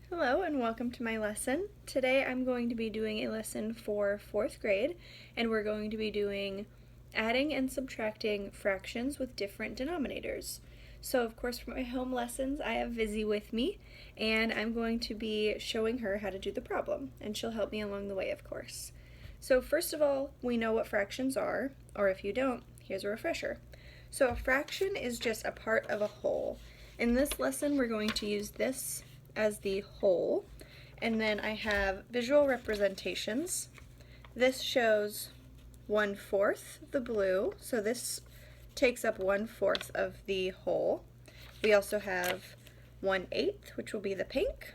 Hello and welcome to my lesson. Today I'm going to be doing a lesson for 4th grade, and we're going to be doing adding and subtracting fractions with different denominators. So of course for my home lessons I have Vizzy with me, and I'm going to be showing her how to do the problem, and she'll help me along the way of course. So first of all, we know what fractions are, or if you don't, here's a refresher. So a fraction is just a part of a whole. In this lesson we're going to use this as the whole, and then I have visual representations. This shows 1/4 the blue, so this takes up 1/4 of the whole. We also have 1/8, which will be the pink,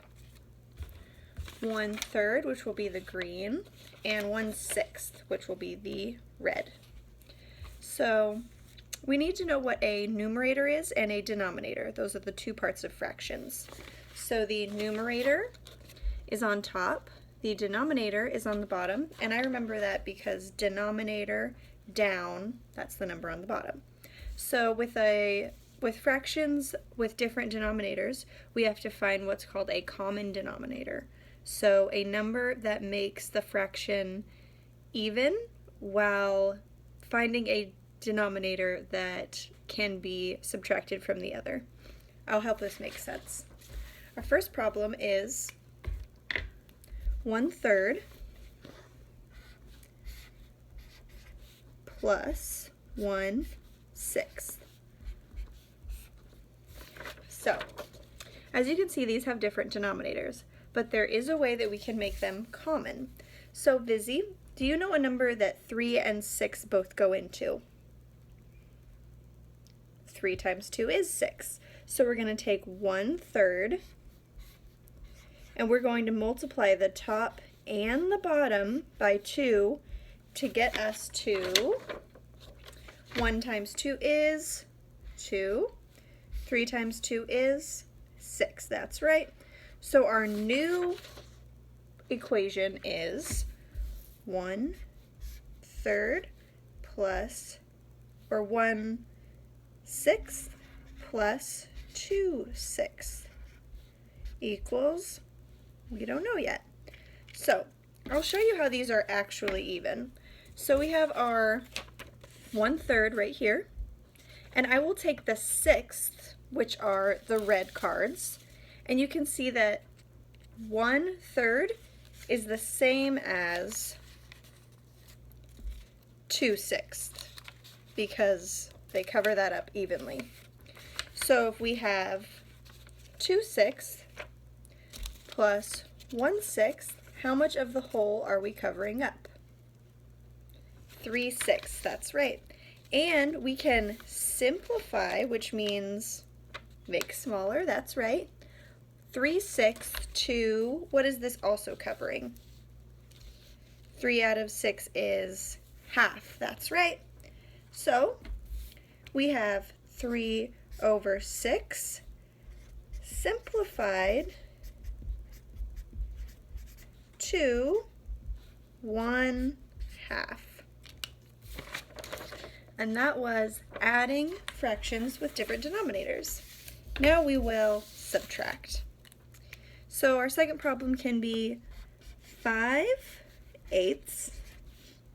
1/3, which will be the green, and 1/6, which will be the red. So we need to know what a numerator is and a denominator. Those are the two parts of fractions. So the numerator is on top, the denominator is on the bottom, and I remember that because denominator down, that's the number on the bottom. So with fractions with different denominators, we have to find what's called a common denominator. So a number that makes the fraction even while finding a denominator that can be subtracted from the other. I'll help this make sense. Our first problem is 1/3 plus 1/6. So, as you can see, these have different denominators, but there is a way that we can make them common. So, Vizzy, do you know a number that 3 and 6 both go into? 3 times 2 is 6. So we're going to take 1/3 and we're going to multiply the top and the bottom by 2 to get us to 1 times 2 is 2, 3 times 2 is 6, that's right. So our new equation is 1/3 plus, or 1/6 plus 2/6 equals, we don't know yet. So I'll show you how these are actually even. So we have our 1/3 right here, and I will take the 6th, which are the red cards, and you can see that 1/3 is the same as 2/6 because they cover that up evenly. So if we have 2/6 plus 1/6, how much of the whole are we covering up? 3/6, that's right. And we can simplify, which means make smaller, that's right. 3/6 to, what is this also covering? 3 out of 6 is half, that's right. So we have 3/6 simplified to 1/2. And that was adding fractions with different denominators. Now we will subtract. So our second problem can be 5/8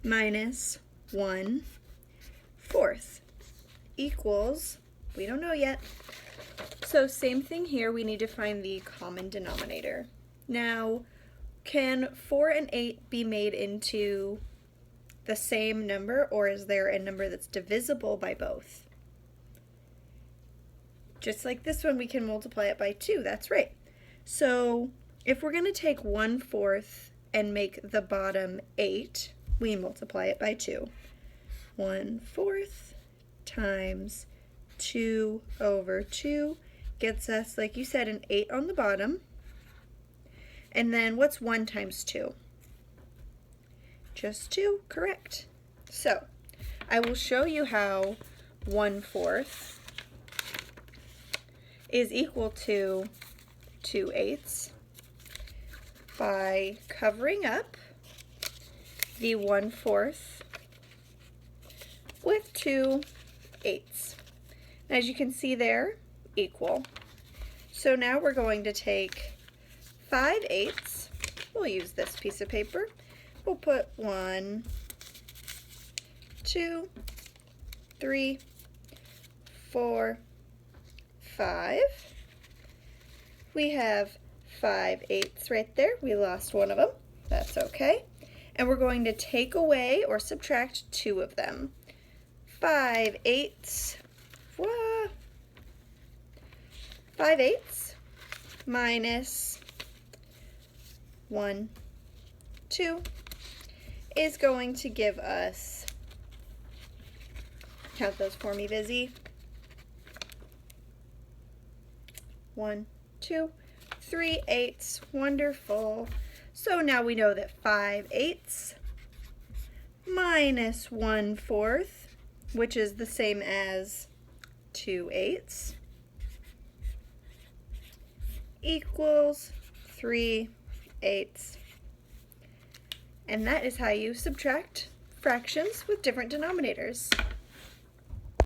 minus 1/4 equals, we don't know yet. So same thing here, we need to find the common denominator. Now, can 4 and 8 be made into the same number, or is there a number that's divisible by both? Just like this one, we can multiply it by 2, that's right. So if we're going to take 1/4 and make the bottom 8, we multiply it by 2. 1/4 times 2/2 gets us, like you said, an 8 on the bottom. And then what's 1 times 2? Just 2, correct. So I will show you how 1/4 is equal to 2/8 by covering up the 1/4 with 2/8. As you can see there, equal. So now we're going to take 5/8. We'll use this piece of paper. We'll put 1, 2, 3, 4, 5. We have 5/8 right there. We lost one of them. That's okay. And we're going to take away or subtract 2 of them. 5/8. 5/8 minus 1, 2 is going to give us, count those for me, Vizzy. 1, 2, 3/8. Wonderful. So now we know that 5/8 minus 1/4, which is the same as 2/8, equals 3/8. And that is how you subtract fractions with different denominators.